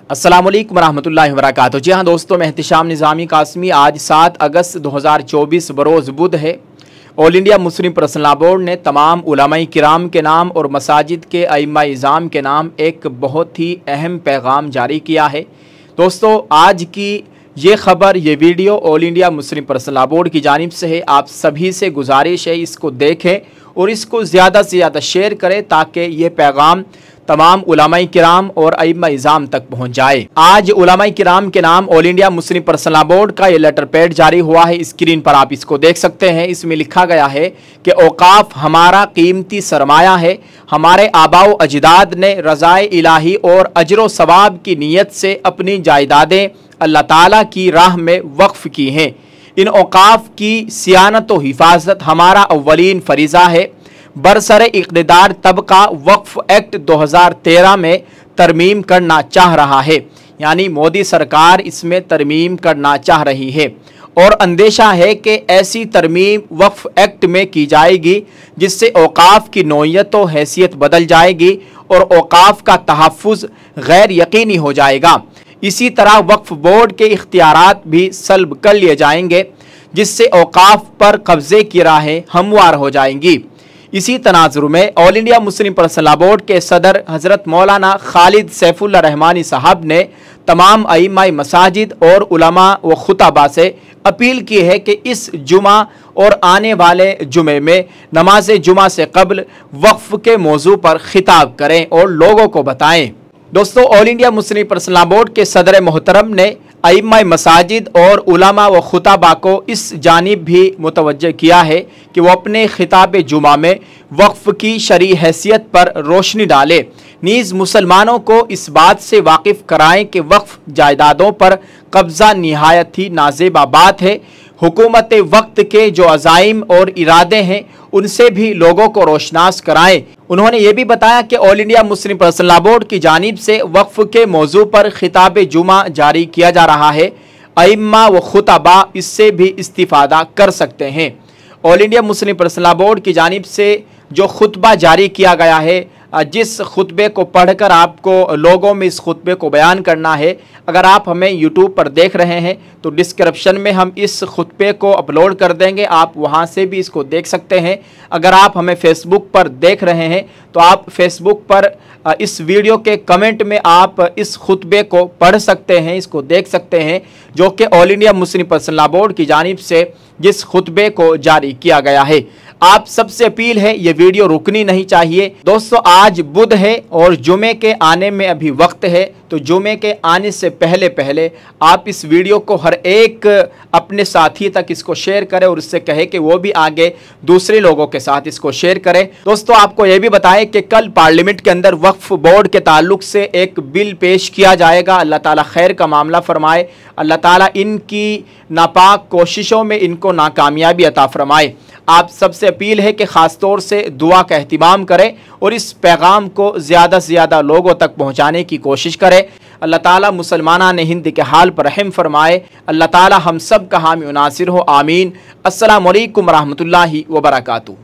अस्सलामुअलैकुम रहमतुल्लाहि व बरकातुहू। जी हाँ दोस्तों, मैं एहतिशाम निज़ामी कासमी। आज 7 अगस्त 2024 बरोज़ बुध है। All India Muslim personal law board ने तमाम उलमाए किराम के नाम और मसाजिद के अइम्मा इज़ाम के नाम एक बहुत ही अहम पैगाम जारी किया है। दोस्तों, आज की ये ख़बर, ये video all India Muslim personal law board की जानिब से है। आप सभी से गुजारिश है इसको देखें और इसको ज़्यादा से ज़्यादा शेयर करें ताकि ये पैगाम तमाम उलमाए किराम और अइम्मा इज़ाम तक पहुँच जाए। आज उलमाए किराम के नाम all India Muslim personal law board का ये लेटर पैड जारी हुआ है। स्क्रीन पर आप इसको देख सकते हैं। इसमें लिखा गया है कि औकाफ हमारा कीमती सरमाया है। हमारे आबाओ अजदाद ने रज़ाए इलाही और अजर व सवाब की नीयत से अपनी जायदादें अल्लाह ताला की राह में वक्फ़ की हैं। इन औकाफ की सियानत व हिफाजत हमारा अव्वलीन फरीज़ा है। बरसर इक़्तिदार तबका वक्फ एक्ट 2013 में तरमीम करना चाह रहा है, यानी मोदी सरकार इसमें तरमीम करना चाह रही है और अंदेशा है कि ऐसी तरमीम वक्फ एक्ट में की जाएगी जिससे औकाफ की नौइयत व हैसियत बदल जाएगी और औकाफ का तहफ़्फ़ुज़ गैर यकीनी हो जाएगा। इसी तरह वक्फ बोर्ड के इख्तियारात भी सल्ब कर लिए जाएंगे जिससे औकाफ पर कब्ज़े की राहें हमवार हो जाएंगी। इसी तनाजुर में all India Muslim personal law board के सदर हज़रत मौलाना खालिद सैफुल्लाह रहमानी साहब ने तमाम अइम्माए मसाजिद और उलमा व खुतबा से अपील की है कि इस जुमा और आने वाले जुमे में नमाज जुमा से कबल वक्फ के मौजू पर खिताब करें और लोगों को बताएं। दोस्तों, all India Muslim personal law board के सदर मोहतरम ने अइम्माए मसाजिद और उलमा व खुतबा को इस जानिब भी मुतवज्जह किया है कि वो अपने खिताब जुमा में वक्फ की शरई हैसियत पर रोशनी डाले। नीज़ मुसलमानों को इस बात से वाकिफ़ कराएं कि वक्फ जायदादों पर कब्ज़ा निहायत ही नाज़ेबा बात है। हुकूमत वक्त के जो अज़ाइम और इरादे हैं उनसे भी लोगों को रोशनास कराएं। उन्होंने ये भी बताया कि all India Muslim personal law board की जानिब से वक्फ के मौजू पर खिताब जुमा जारी किया जा रहा है। अइम्मा व खुतबा इससे भी इस्तिफ़ादा कर सकते हैं। All India Muslim personal law board की जानिब से जो खुतबा जारी किया गया है, जिस खुतबे को पढ़कर आपको लोगों में इस खुतबे को बयान करना है, अगर आप हमें यूट्यूब पर देख रहे हैं तो डिस्क्रिप्शन में हम इस खुतबे को अपलोड कर देंगे, आप वहां से भी इसको देख सकते हैं। अगर आप हमें फेसबुक पर देख रहे हैं तो आप फेसबुक पर इस वीडियो के कमेंट में आप इस खुतबे को पढ़ सकते हैं, इसको देख सकते हैं, जो कि all India Muslim personal law board की जानिब से जिस खुतबे को जारी किया गया है। आप सबसे अपील है ये वीडियो रुकनी नहीं चाहिए। दोस्तों, आज बुध है और जुमे के आने में अभी वक्त है, तो जुमे के आने से पहले पहले आप इस वीडियो को हर एक अपने साथी तक इसको शेयर करें और उससे कहे कि वो भी आगे दूसरे लोगों के साथ इसको शेयर करें। दोस्तों, आपको ये भी बताएं कि कल पार्लियामेंट के अंदर वक्फ बोर्ड के ताल्लुक से एक बिल पेश किया जाएगा। अल्लाह ताला खैर का मामला फरमाए, अल्लाह ताला इनकी नापाक कोशिशों में इनको नाकामयाबी अता फरमाए। आप सबसे अपील है कि ख़ास तौर से दुआ का एहतिमाम करें और इस पैगाम को ज़्यादा से ज़्यादा लोगों तक पहुँचाने की कोशिश करें। अल्लाह ताला मुसलमानान हिंद के हाल पर रहम फरमाए। अल्लाह ताला हम सब का हामी नासिर हो, आमीन। अस्सलामु अलैकुम रहमतुल्लाहि व बरकातुहू।